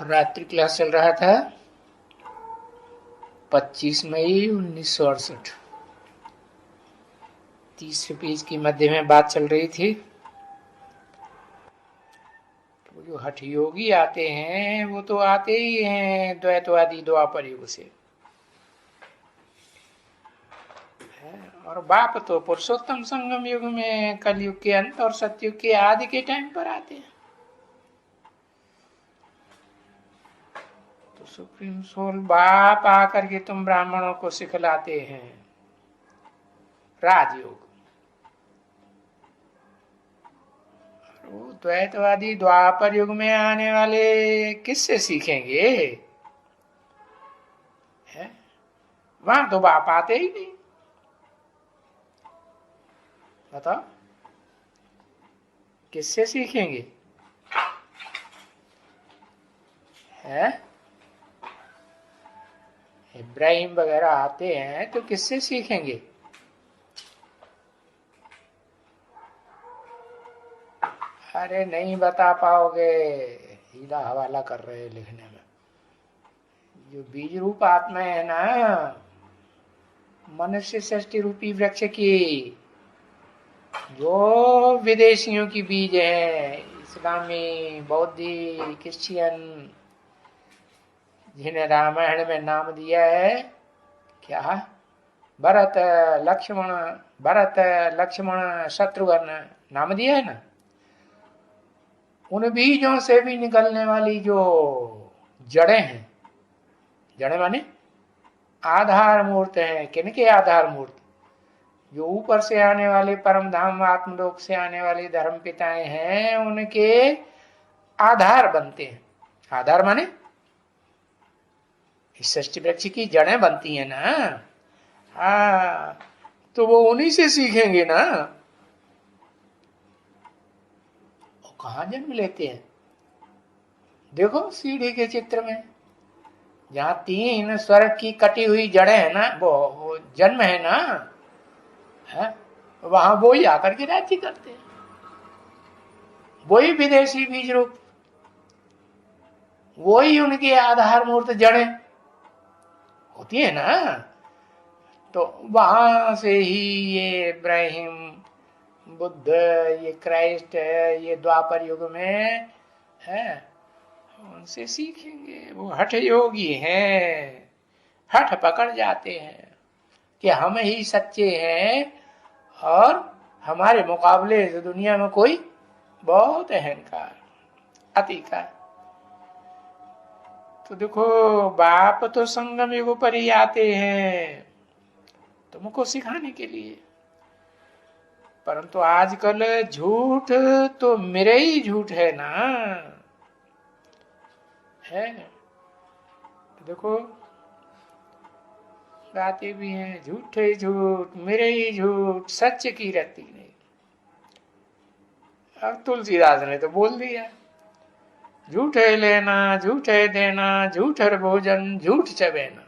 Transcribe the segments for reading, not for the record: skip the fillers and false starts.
रात्रि क्लास चल रहा था 25 मई 1968। 30वें पेज की मध्य में बात चल रही थी। तो जो हठ योगी आते हैं वो तो आते ही हैं द्वैतवादी द्वापर युग से, और बाप तो पुरुषोत्तम संगम युग में, कलयुग के अंत और सतयुग के आदि के टाइम पर आते हैं। तो सुप्रीम सोल बाप आकर के तुम ब्राह्मणों को सिखलाते हैं राजयोग। वो द्वैतवादी द्वापर युग में आने वाले किससे सीखेंगे? है? वहां तो बाप आते ही नहीं। बताओ किससे सीखेंगे? है? इब्राहिम वगैरह आते हैं तो किससे सीखेंगे? अरे नहीं बता पाओगे, हीला हवाला कर रहे हैं लिखने में। जो बीज रूप आत्मा है ना, मनुष्य सृष्टि रूपी वृक्ष की, जो विदेशियों की बीज है, इस्लामी, बौद्धी, क्रिश्चियन, जिन्हें रामायण में नाम दिया है क्या? भरत लक्ष्मण, भरत लक्ष्मण शत्रुघ्न नाम दिया है ना। उन बीजों से भी निकलने वाली जो जड़ें हैं, जड़ें माने आधार मूर्त है। किनके आधार मूर्त? जो ऊपर से आने वाले परम धाम आत्मलोक से आने वाले धर्म पिताएं हैं, उनके आधार बनते हैं। आधार माने इस सृष्टि वृक्ष की जड़ें बनती हैं ना। हाँ, तो वो उन्हीं से सीखेंगे ना। वो कहाँ जन्म लेते हैं? देखो सीढ़ी के चित्र में, जहां 3 स्वर्ग की कटी हुई जड़ें है ना, वो जन्म है ना, है? वहां वो ही आकर के राज्य करते हैं। वही विदेशी बीज रूप, वही उनकी आधार मूर्त जड़ें होती है ना। तो वहां से ही ये इब्राहिम, बुद्ध, ये क्राइस्ट, ये द्वापर युग में है, उनसे सीखेंगे। वो हठ योगी हैं, हठ पकड़ जाते हैं कि हम ही सच्चे हैं और हमारे मुकाबले इस दुनिया में कोई बहुत अहंकार, अतिकार। तो देखो बाप तो संगम युग पर ही आते हैं तुमको सिखाने के लिए, परंतु आजकल झूठ तो मेरे ही झूठ है ना। है? तो देखो गाते भी हैं, झूठे झूठ मेरे ही झूठ, सच की रत्ती नहीं। अब तुलसीदास ने तो बोल दिया, झूठे लेना झूठे देना, झूठर भोजन झूठ चबेना।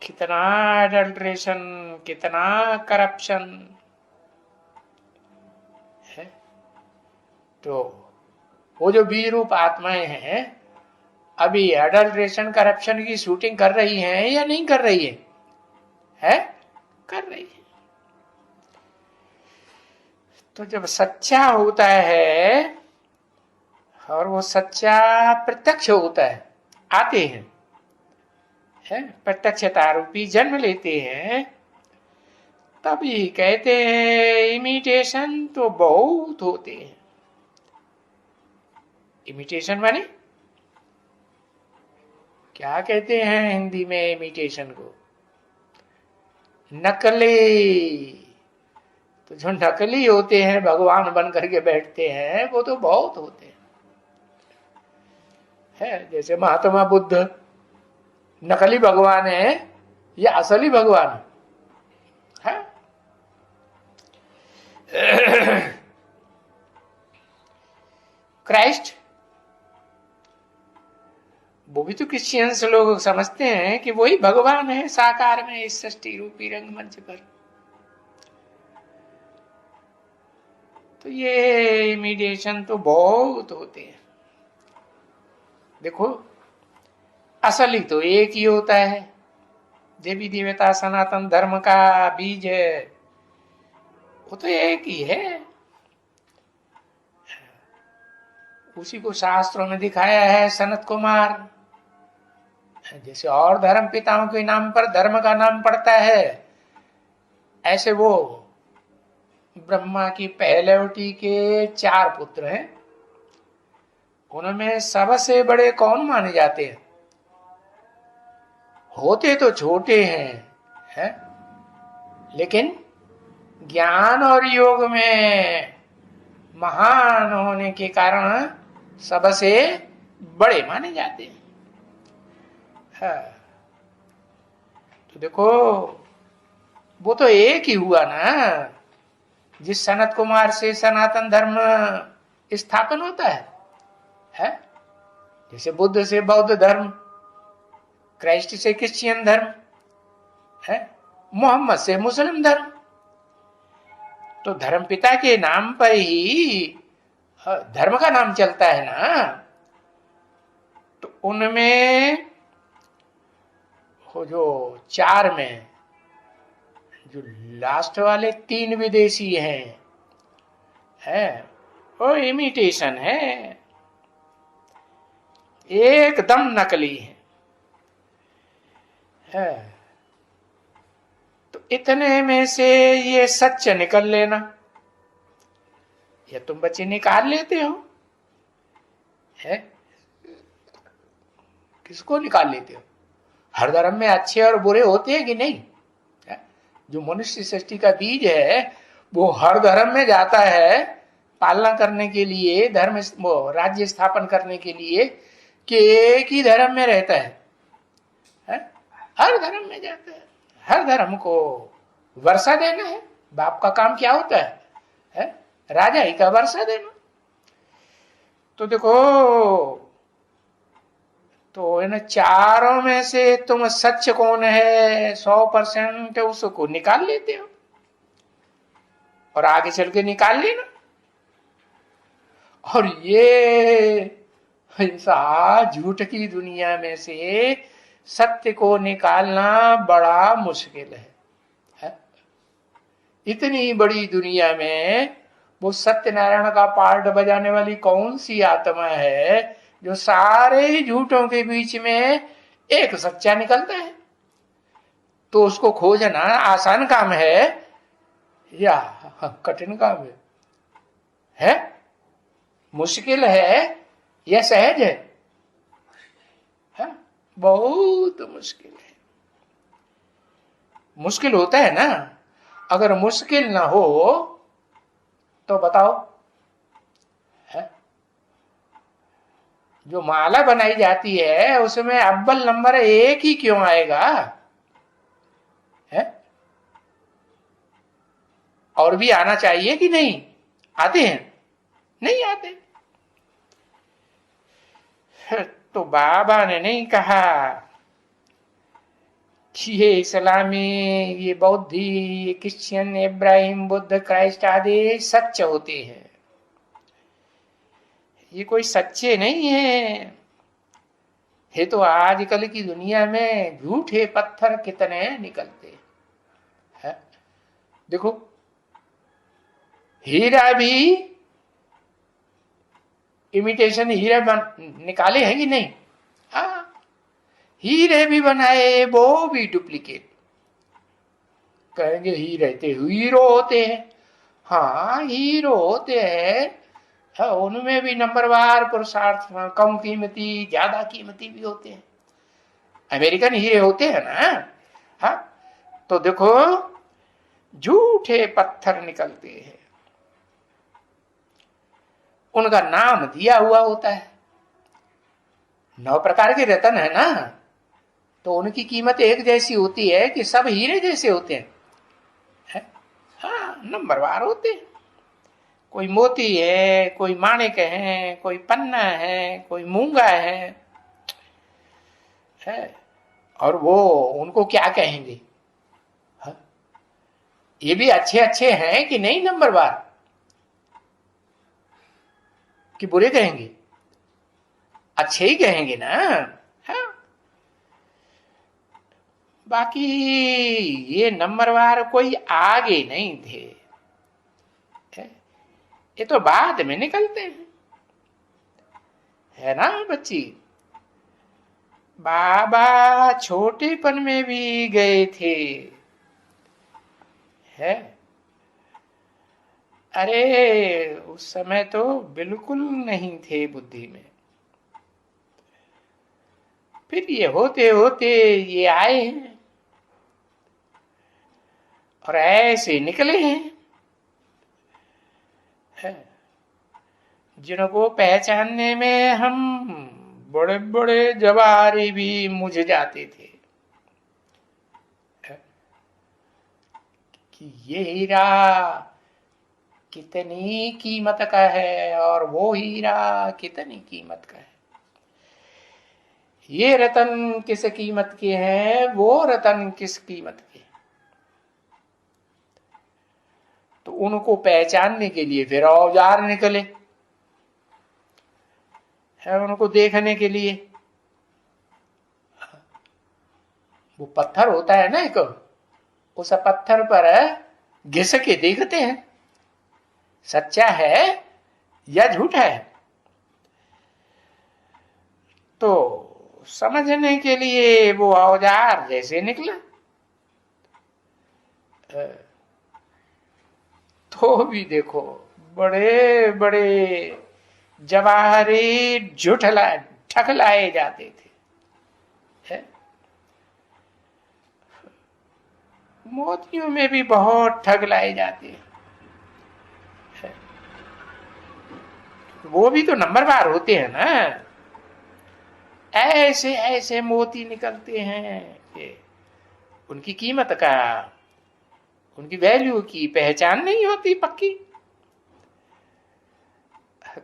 कितना एडल्ट्रेशन, कितना करप्शन है। तो वो जो बीज रूप आत्माएं हैं, अभी एडल्ट्रेशन करप्शन की शूटिंग कर रही हैं या नहीं कर रही है? है? कर रही है। तो जब सच्चा होता है और वो सच्चा प्रत्यक्ष होता है, आते हैं, है? प्रत्यक्षता रूपी जन्म लेते हैं, तभी कहते हैं इमिटेशन तो बहुत होते हैं। इमिटेशन माने क्या कहते हैं हिंदी में इमिटेशन को? नकली। तो जो नकली होते हैं, भगवान बन करके बैठते हैं, वो तो बहुत होते हैं। है? जैसे महात्मा बुद्ध नकली भगवान है या असली भगवान है? क्राइस्ट, वो भी तो क्रिश्चियंस लोग समझते हैं कि वही भगवान है साकार में इस सृष्टि रूपी रंगमंच पर। तो ये इमिटेशन तो बहुत होते हैं। देखो असली तो एक ही होता है, देवी देवता सनातन धर्म का बीज है, वो तो एक ही है। उसी को शास्त्रों में दिखाया है सनत कुमार। जैसे और धर्म पिताओं के नाम पर धर्म का नाम पड़ता है, ऐसे वो ब्रह्मा की पहलवटी के 4 पुत्र हैं, उनमें सबसे बड़े कौन माने जाते हैं? होते तो छोटे हैं, लेकिन ज्ञान और योग में महान होने के कारण सबसे बड़े माने जाते हैं। हाँ। तो देखो वो तो एक ही हुआ ना, जिस सनत कुमार से सनातन धर्म स्थापन होता है? जैसे बुद्ध से बौद्ध धर्म, क्राइस्ट से क्रिश्चियन धर्म है, मोहम्मद से मुस्लिम धर्म। तो धर्म पिता के नाम पर ही धर्म का नाम चलता है ना। तो उनमें वो जो 4 में जो लास्ट वाले 3 विदेशी हैं, वो इमिटेशन है, एकदम नकली है। तो इतने में से ये सच निकल लेना, या तुम बच्चे निकाल लेते हो? है किसको निकाल लेते हो? हर धर्म में अच्छे और बुरे होते हैं कि नहीं? जो मनुष्य सृष्टि का बीज है वो हर धर्म में जाता है पालना करने के लिए, धर्म वो राज्य स्थापन करने के लिए, कि एक ही धर्म में रहता है? हर धर्म में जाता है। हर धर्म को वर्षा देना है, बाप का काम क्या होता है? राजा ही का वर्षा देना। तो देखो, तो इन 4 में से तुम सच कौन है 100% उसको निकाल लेते हो, और आगे चल के निकाल लेना। और ये ऐसा झूठ की दुनिया में से सत्य को निकालना बड़ा मुश्किल है? इतनी बड़ी दुनिया में वो सत्यनारायण का पार्ट बजाने वाली कौन सी आत्मा है जो सारे झूठों के बीच में एक सच्चा निकलता है? तो उसको खोजना आसान काम है या कठिन काम है? मुश्किल है या सहज है? बहुत मुश्किल है। मुश्किल होता है ना। अगर मुश्किल ना हो तो बताओ, है? जो माला बनाई जाती है उसमें अव्वल नंबर 1 ही क्यों आएगा? है? और भी आना चाहिए कि नहीं? आते हैं? नहीं आते। तो बाबा ने नहीं कहा कि ये इस्लामी, ये बौद्धि, ये क्रिश्चियन, इब्राहिम, बुद्ध, क्राइस्ट आदि सच होते हैं। ये कोई सच्चे नहीं है। ये तो आजकल की दुनिया में झूठे पत्थर कितने निकलते हैं। देखो हीरा भी इमिटेशन हीरा निकाले हैं कि नहीं? हाँ, हीरे भी बनाए, वो भी डुप्लीकेट। कहेंगे हीरे तो हीरो होते हैं। हाँ, हीरो होते हैं। हाँ, उनमें भी नंबरवार पुरुषार्थ, कम कीमती, ज्यादा कीमती भी होते हैं। अमेरिकन हीरे होते हैं ना। हाँ, तो देखो झूठे पत्थर निकलते हैं, उनका नाम दिया हुआ होता है। 9 प्रकार के रत्न है ना, तो उनकी कीमत एक जैसी होती है कि सब हीरे जैसे होते हैं? हाँ, नंबरवार होते हैं। कोई मोती है, कोई माणिक है, कोई पन्ना है, कोई मूंगा है। और वो उनको क्या कहेंगे? ये भी अच्छे अच्छे हैं कि नहीं नंबरवार, कि बुरे कहेंगे? अच्छे ही कहेंगे ना। हाँ। बाकी ये नंबरवार कोई आगे नहीं थे, ये तो बाद में निकलते हैं, है ना बच्ची। बाबा छोटेपन में भी गए थे, है। अरे उस समय तो बिल्कुल नहीं थे बुद्धि में, फिर ये होते होते ये आए हैं और ऐसे निकले हैं, है। जिनको पहचानने में हम बड़े बड़े जवारी भी मुझ जाते थे, कि ये हीरा कितनी कीमत का है और वो हीरा कितनी कीमत का है, ये रतन किस कीमत के हैं, वो रतन किस कीमत के। तो उनको पहचानने के लिए फिर औजार निकले, है, उनको देखने के लिए। वो पत्थर होता है ना एक, उस पत्थर पर घिस के देखते हैं सच्चा है या झूठा है। तो समझने के लिए वो औजार जैसे निकला, तो भी देखो बड़े बड़े जवाहरी ठकलाए जाते थे, है? मोतियों में भी बहुत ठग लाए जाते हैं, है? वो भी तो नंबरवार होते हैं ना। ऐसे ऐसे मोती निकलते हैं कि उनकी कीमत का, उनकी वैल्यू की पहचान नहीं होती पक्की।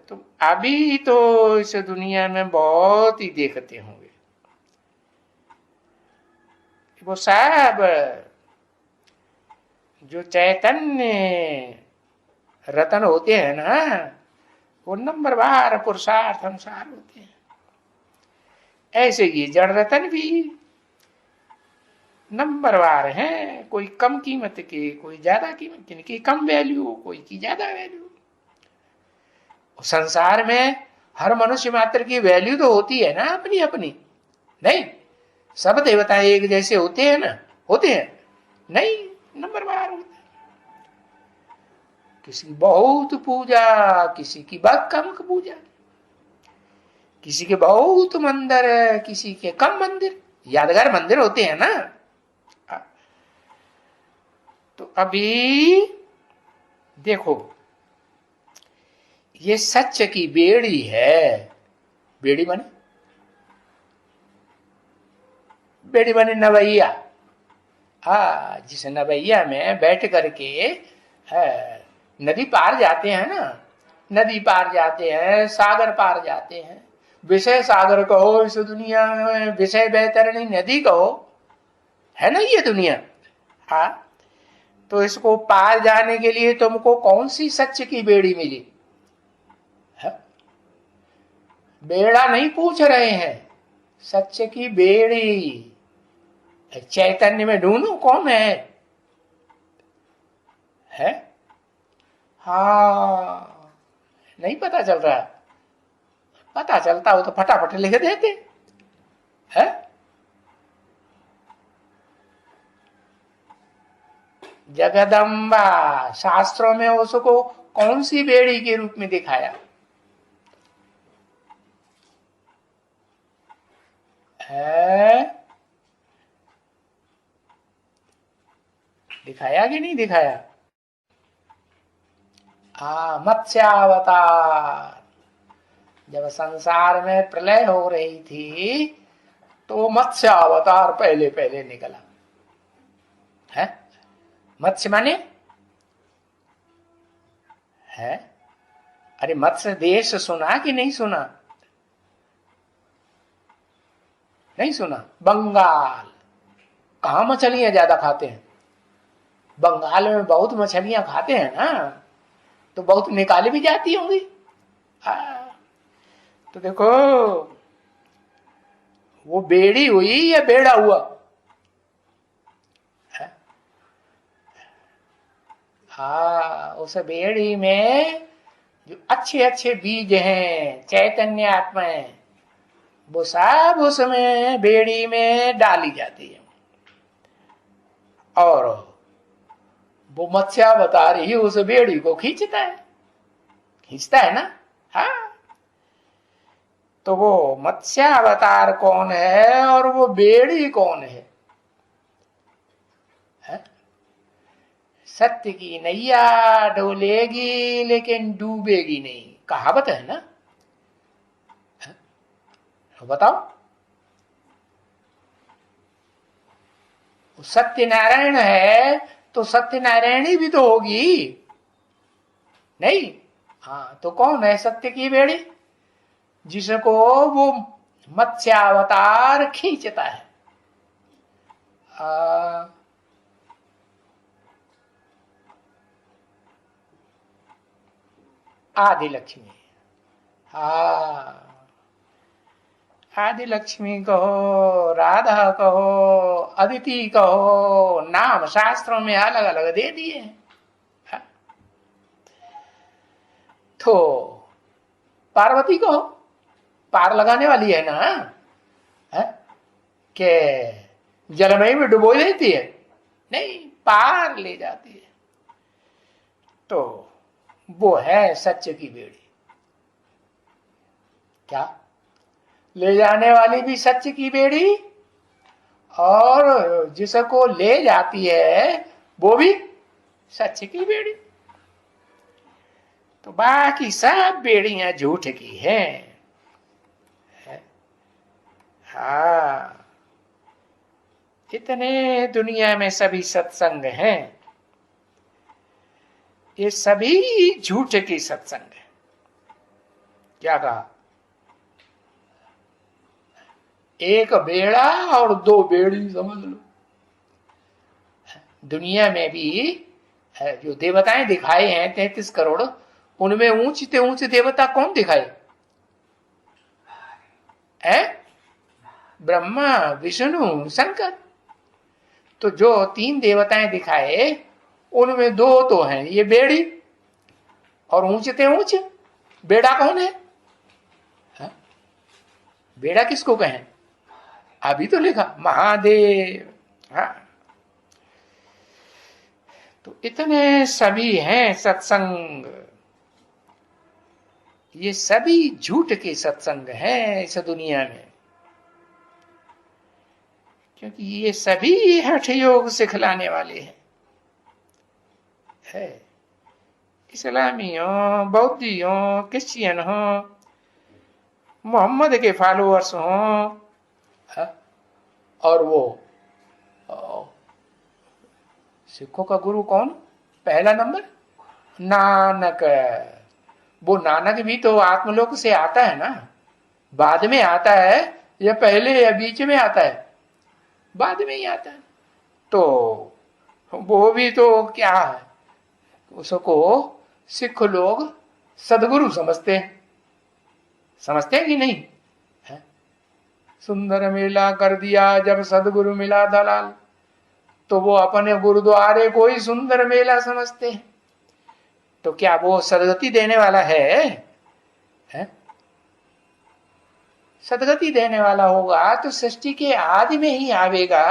तो अभी तो इस दुनिया में बहुत ही देखते होंगे, वो सब जो चैतन्य रतन होते हैं ना, वो नंबरवार पुरुषार्थ अनुसार होते हैं। ऐसे ये जड़ रतन भी नंबरवार हैं, कोई कम कीमत के, कोई ज्यादा कीमत, किनकी कम वैल्यू, कोई की ज्यादा वैल्यू। संसार में हर मनुष्य मात्र की वैल्यू तो होती है ना अपनी अपनी, नहीं सब देवता एक जैसे होते हैं ना, होते हैं नहीं, नंबरवार होते हैं। किसी की बहुत पूजा, किसी की बहुत कम पूजा, किसी के बहुत मंदिर है, किसी के कम मंदिर, यादगार मंदिर होते हैं ना। तो अभी देखो ये सच की बेड़ी है, बेड़ी बने, बेड़ी बने नवैया, जिस नवैया में बैठ करके नदी पार जाते हैं ना, नदी पार जाते हैं, सागर पार जाते हैं। विषय सागर कहो इस दुनिया में, विषय बैतरणी नदी कहो, है ना ये दुनिया। तो इसको पार जाने के लिए तुमको कौन सी सच की बेड़ी मिली है? बेड़ा नहीं पूछ रहे हैं, सच की बेड़ी। चैतन्य में ढूंढू कौन है? हाँ नहीं पता चल रहा, पता चलता हो तो फटाफट लिख देते, है? जगदम्बा शास्त्रों में उसको कौन सी बेड़ी के रूप में दिखाया है? दिखाया कि नहीं दिखाया? मत्स्यावतार, जब संसार में प्रलय हो रही थी तो मत्स्य अवतार पहले पहले निकला है। मत्स्य माने है, अरे मत्स्य देश सुना कि नहीं सुना? नहीं सुना? बंगाल, कहां मछलियां ज्यादा खाते हैं? बंगाल में बहुत मछलियां खाते हैं ना, तो बहुत निकाली भी जाती होंगी। तो देखो वो बेड़ी हुई या बेड़ा हुआ? हाँ, उस बेड़ी में जो अच्छे अच्छे बीज हैं, चैतन्य आत्मा है, वो सब उसमें बेड़ी में डाली जाती है। और वो मत्स्यावतार ही उस बेड़ी को खींचता है ना। हाँ, तो वो मत्स्यावतार कौन है और वो बेड़ी कौन है? सत्य की नैया डोलेगी लेकिन डूबेगी नहीं, कहावत है ना। बताओ, सत्यनारायण है तो सत्यनारायणी भी तो होगी नहीं? हाँ, तो कौन है सत्य की बेड़ी? जिसको वो मत्स्यावतार खींचता है। आदि लक्ष्मी। हाँ, आदि लक्ष्मी कहो, राधा कहो, अदिति कहो, नाम शास्त्रों में अलग अलग दे दिए। तो पार्वती कहो, पार लगाने वाली है ना, है? कि जलमय में डुबो देती है? नहीं, पार ले जाती है। तो वो है सत्य की बेड़ी। क्या ले जाने वाली भी सत्य की बेड़ी, और जिसको ले जाती है वो भी सत्य की बेड़ी। तो बाकी सब बेड़ियां झूठ की हैं। हाँ, इतने दुनिया में सभी सत्संग हैं, ये सभी झूठ की सत्संग है। क्या कहा? एक बेड़ा और दो बेड़ी, समझ लो। दुनिया में भी जो देवताएं दिखाए हैं 33 करोड़, उनमें ऊंचे ऊंचे देवता कौन दिखाए? ब्रह्मा, विष्णु, शंकर। तो जो 3 देवताएं दिखाए उनमें 2 तो हैं ये बेड़ी, और ऊंचे ऊंचे बेड़ा कौन है? बेड़ा किसको कहें? अभी तो लिखा महादेव। हाँ, तो इतने सभी हैं सत्संग, ये सभी झूठ के सत्संग हैं इस दुनिया में, क्योंकि ये सभी हठ योग सिखलाने वाले हैं। है इस्लामी हो, बौद्धि हो, क्रिश्चियन हो, मोहम्मद के फॉलोअर्स हो, और वो सिखों का गुरु कौन? पहला नंबर नानक। वो नानक भी तो आत्मलोक से आता है ना, बाद में आता है या पहले या बीच में आता है? बाद में ही आता है। तो वो भी तो क्या है, उसको सिख लोग सदगुरु समझते हैं कि नहीं? है? सुंदर मेला कर दिया जब सदगुरु मिला दलाल, तो वो अपने गुरुद्वारे को ही सुंदर मेला समझते हैं। तो क्या वो सदगति देने वाला है? सदगति देने वाला होगा तो सृष्टि के आदि में ही आवेगा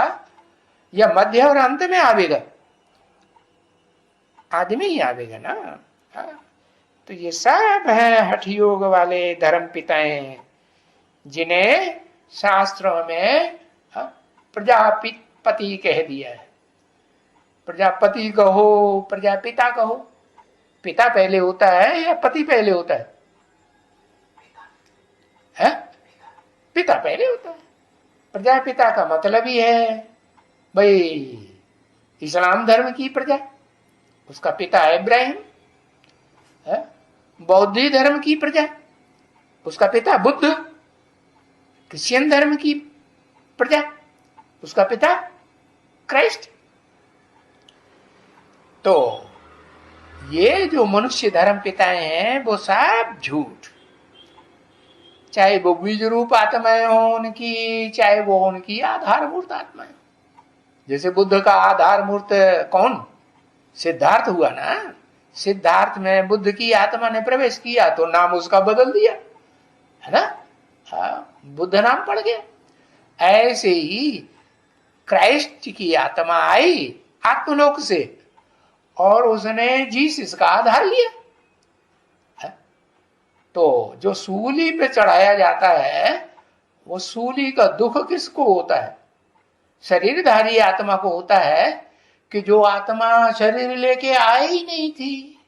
या मध्य और अंत में आवेगा? आदि में ही आवेगा ना। तो ये सब है हठ योग वाले धर्म पिताएं, जिन्हें शास्त्रों में प्रजापति कह दिया है। प्रजापति कहो, प्रजापिता कहो, पिता पहले होता है या पति पहले होता है? पिता पहले होता है। प्रजापिता का मतलब ही है भाई इस्लाम धर्म की प्रजा, उसका पिता है इब्राहिम। बौद्ध धर्म की प्रजा, उसका पिता बुद्ध। क्रिश्चियन धर्म की प्रजा, उसका पिता क्राइस्ट। तो ये जो मनुष्य धर्म पिताएं हैं वो सब झूठ। चाहे वो बीज रूप आत्माएं हो उनकी, चाहे वो उनकी आधारभूत आत्माएं। जैसे बुद्ध का आधारभूत कौन? सिद्धार्थ हुआ ना। सिद्धार्थ में बुद्ध की आत्मा ने प्रवेश किया तो नाम उसका बदल दिया, है ना। हाँ, बुद्ध नाम पड़ गया। ऐसे ही क्राइस्ट की आत्मा आई आत्मलोक से और उसने जीसस का आधार लिया। तो जो सूली पे चढ़ाया जाता है वो सूली का दुख किसको होता है? शरीरधारी आत्मा को होता है कि जो आत्मा शरीर लेके आई ही नहीं थी,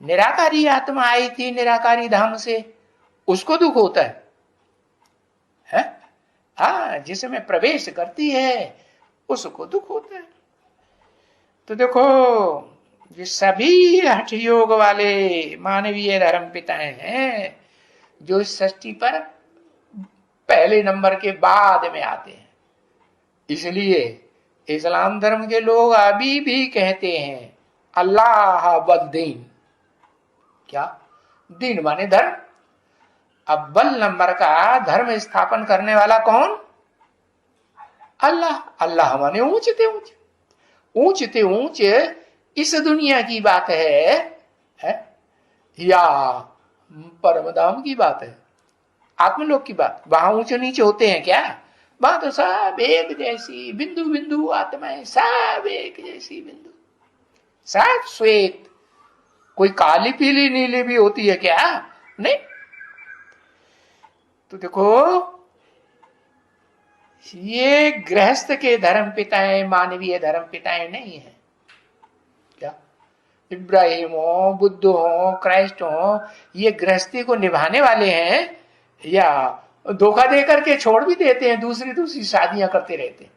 निराकारी आत्मा आई थी निराकारी धाम से, उसको दुख होता है? हाँ, जिसमें प्रवेश करती है उसको दुख होता है। तो देखो ये सभी हठ योग वाले मानवीय धर्म पिताएं हैं जो इस सृष्टि पर पहले नंबर के बाद में आते हैं। इसलिए इस्लाम धर्म के लोग अभी भी कहते हैं अल्लाह बद्दीन। क्या? दीन माने धर्म। अव्वल नंबर का धर्म स्थापन करने वाला कौन? अल्लाह। अल्लाह माने ऊंचते ऊंच, ऊंचते ऊंच इस दुनिया की बात है या परमधाम की बात है, आत्मलोक की बात? वहां ऊंचे नीचे होते हैं क्या? वहां तो सब एक जैसी बिंदु बिंदु आत्माएं, सब एक जैसी बिंदु, सब श्वेत। कोई काली पीली नीली भी होती है क्या? नहीं। तो देखो ये गृहस्थ के धर्म पिताएं मानवीय धर्म पिताएं नहीं है क्या? इब्राहिम हो, बुद्ध हो, क्राइस्ट हो, ये गृहस्थी को निभाने वाले हैं या धोखा दे करके छोड़ भी देते हैं, दूसरी दूसरी शादियां करते रहते हैं?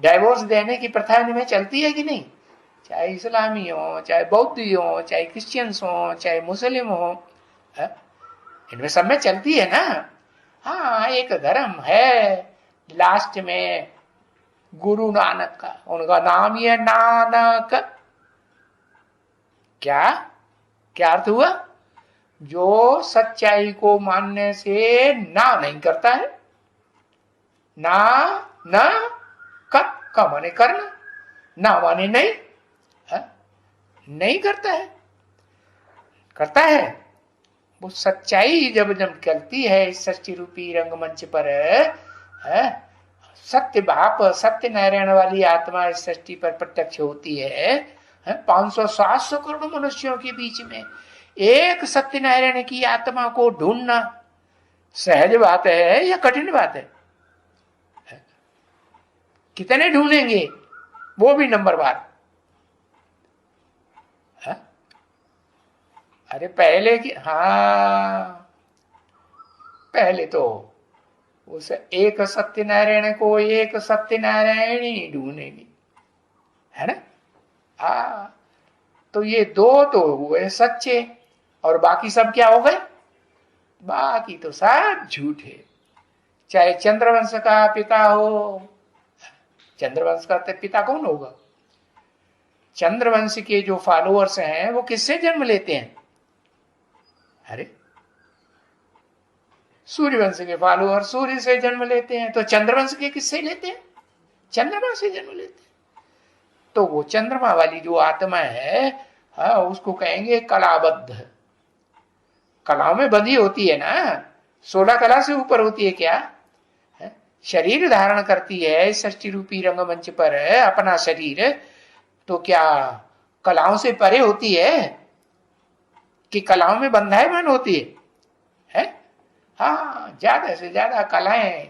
डाइवोर्स देने की प्रथा इनमें चलती है कि नहीं? चाहे इस्लामी हो, चाहे बौद्धी हो, चाहे क्रिश्चियंस हो, चाहे मुस्लिम हो, इनमें सब में चलती है ना। हाँ, एक धर्म है लास्ट में गुरु नानक का, उनका नाम ही है नानक। क्या क्या अर्थ हुआ? जो सच्चाई को मानने से ना नहीं करता है, ना ना का माने करना, ना माने नहीं, नहीं करता है, करता है। वो सच्चाई जब जब चलती है इस सृष्टि रूपी रंगमंच पर, सत्य बाप सत्य नारायण वाली आत्मा इस सृष्टि पर प्रत्यक्ष होती है। 500-700 करोड़ मनुष्यों के बीच में एक सत्य नारायण की आत्मा को ढूंढना सहज बात है या कठिन बात है? कितने ढूंढेंगे वो भी नंबर बार। अरे पहले की, हाँ, पहले तो उस एक सत्यनारायण को एक सत्यनारायण ही ढूंढेगी, है ना। तो ये दो तो हुए सच्चे और बाकी सब क्या हो गए? बाकी तो सब झूठे। चाहे चंद्रवंश का पिता हो, चंद्रवंश का पिता कौन होगा? चंद्रवंश के जो फॉलोअर्स हैं वो किससे जन्म लेते हैं? अरे सूर्यवंश के फॉलोअर सूर्य से जन्म लेते हैं, तो चंद्रवंश के किससे लेते हैं? चंद्रमा से जन्म लेते हैं। तो वो चंद्रमा वाली जो आत्मा है, उसको कहेंगे कलाबद्ध। कला में बंधी होती है ना, 16 कला से ऊपर होती है क्या? शरीर धारण करती है सृष्टि रूपी रंगमंच पर अपना शरीर, तो क्या कलाओं से परे होती है कि कलाओं में बंधायमान होती है? हाँ, ज्यादा से ज्यादा कलाएं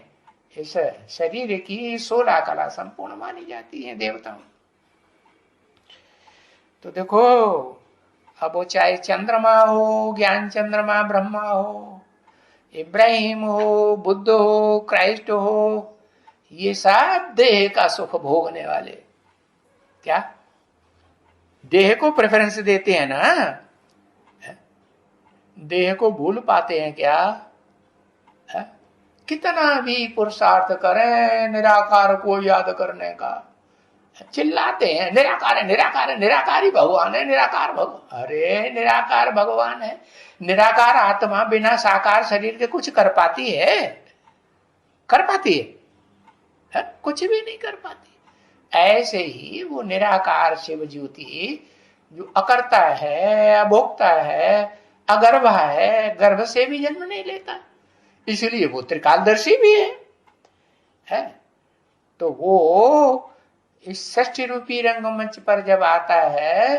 इस शरीर की 16 कला संपूर्ण मानी जाती है देवताओं। तो देखो अब वो चाहे चंद्रमा हो, ज्ञान चंद्रमा ब्रह्मा हो, इब्राहिम हो, बुद्ध हो, क्राइस्ट हो, ये सब देह का सुख भोगने वाले क्या देह को प्रेफरेंस देते हैं ना? देह को भूल पाते हैं क्या? कितना भी पुरुषार्थ करें निराकार को याद करने का, चिल्लाते हैं निराकार है, निराकार है, निराकार ही भगवान है, निराकार भगवान। अरे निराकार भगवान है, निराकार आत्मा बिना साकार शरीर के कुछ कर पाती है? कर पाती है? कुछ भी नहीं कर पाती। ऐसे ही वो निराकार शिव ज्योति जो अकर्ता है, अभोक्ता है, अगर्भ है, गर्भ से भी जन्म नहीं लेता, इसलिए वो त्रिकालदर्शी भी है? तो वो इस षष्ठी रूपी रंगमंच पर जब आता है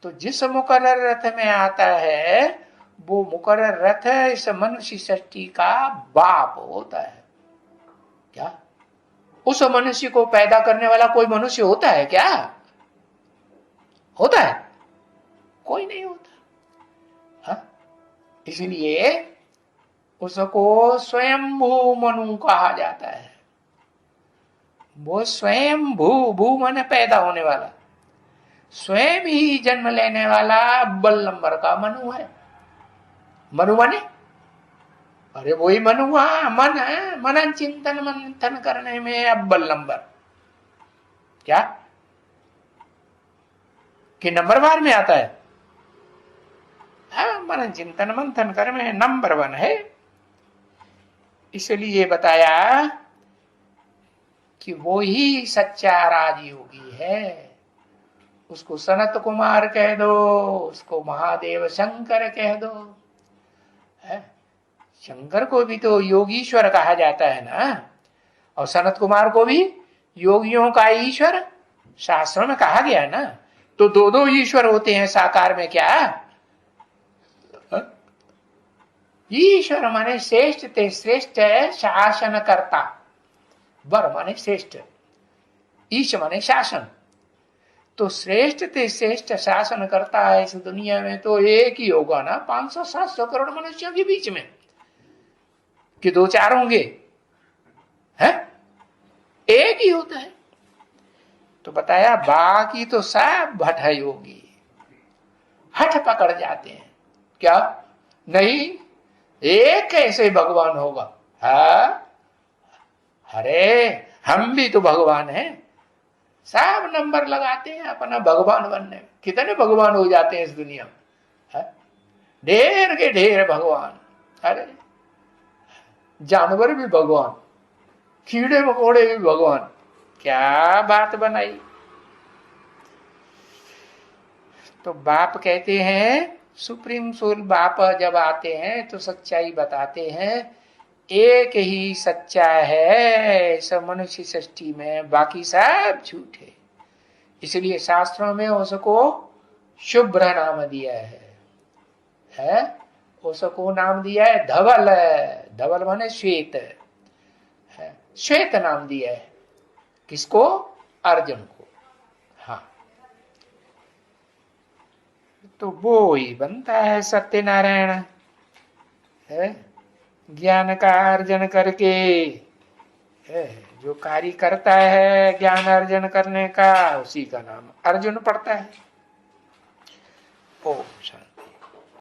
तो जिस मुकर्रर रथ में आता है वो मुकर्रर रथ इस मनुष्य षष्ठी का बाप होता है। क्या उस मनुष्य को पैदा करने वाला कोई मनुष्य होता है क्या? होता है? कोई नहीं होता। हाँ? इसलिए उसको स्वयंभू मनु कहा जाता है। वो स्वयं भू माने पैदा होने वाला, स्वयं ही जन्म लेने वाला अव्वल नंबर का मनु है। मनु माने अरे वही मनु मन है, मनन चिंतन मंथन करने में अव्वल नंबर। क्या कि नंबर बार में आता है? मनन चिंतन मंथन करने में नंबर 1 है। इसलिए बताया कि वो ही सच्चा राजयोगी है। उसको सनत कुमार कह दो, उसको महादेव शंकर कह दो। शंकर को भी तो योगीश्वर कहा जाता है ना, और सनत कुमार को भी योगियों का ईश्वर शास्त्रों में कहा गया है ना। तो दो दो ईश्वर होते हैं साकार में। क्या ईश्वर माने श्रेष्ठ ते श्रेष्ठ है, शासन करता। वर माने श्रेष्ठ, ईश माने शासन। तो श्रेष्ठ ते श्रेष्ठ शासन करता है इस दुनिया में तो एक ही होगा ना 500-700 करोड़ मनुष्यों के बीच में, कि 2-4 होंगे? है एक ही होता है। तो बताया बाकी तो सब भट योगी, हठ पकड़ जाते हैं। क्या नहीं एक कैसे भगवान होगा? अरे हम भी तो भगवान हैं। सब नंबर लगाते हैं अपना भगवान बनने में। कितने भगवान हो जाते हैं इस दुनिया में? ढेर के ढेर भगवान। अरे जानवर भी भगवान, कीड़े मकोड़े भी भगवान। क्या बात बनाई। तो बाप कहते हैं, सुप्रीम सोल बाप जब आते हैं तो सच्चाई बताते हैं। एक ही सच्चा है सब मनुष्य सृष्टि में, बाकी सब झूठ है। इसलिए शास्त्रों में उसको शुभ्र नाम दिया है? उसको नाम दिया है धवल। धवल माने श्वेत है, श्वेत नाम दिया है। किसको? अर्जुन को। हाँ, तो वो ही बनता है सत्यनारायण, है? ज्ञान का अर्जन करके जो कार्य करता है ज्ञान अर्जन करने का, उसी का नाम अर्जुन पड़ता है। ओम शांति।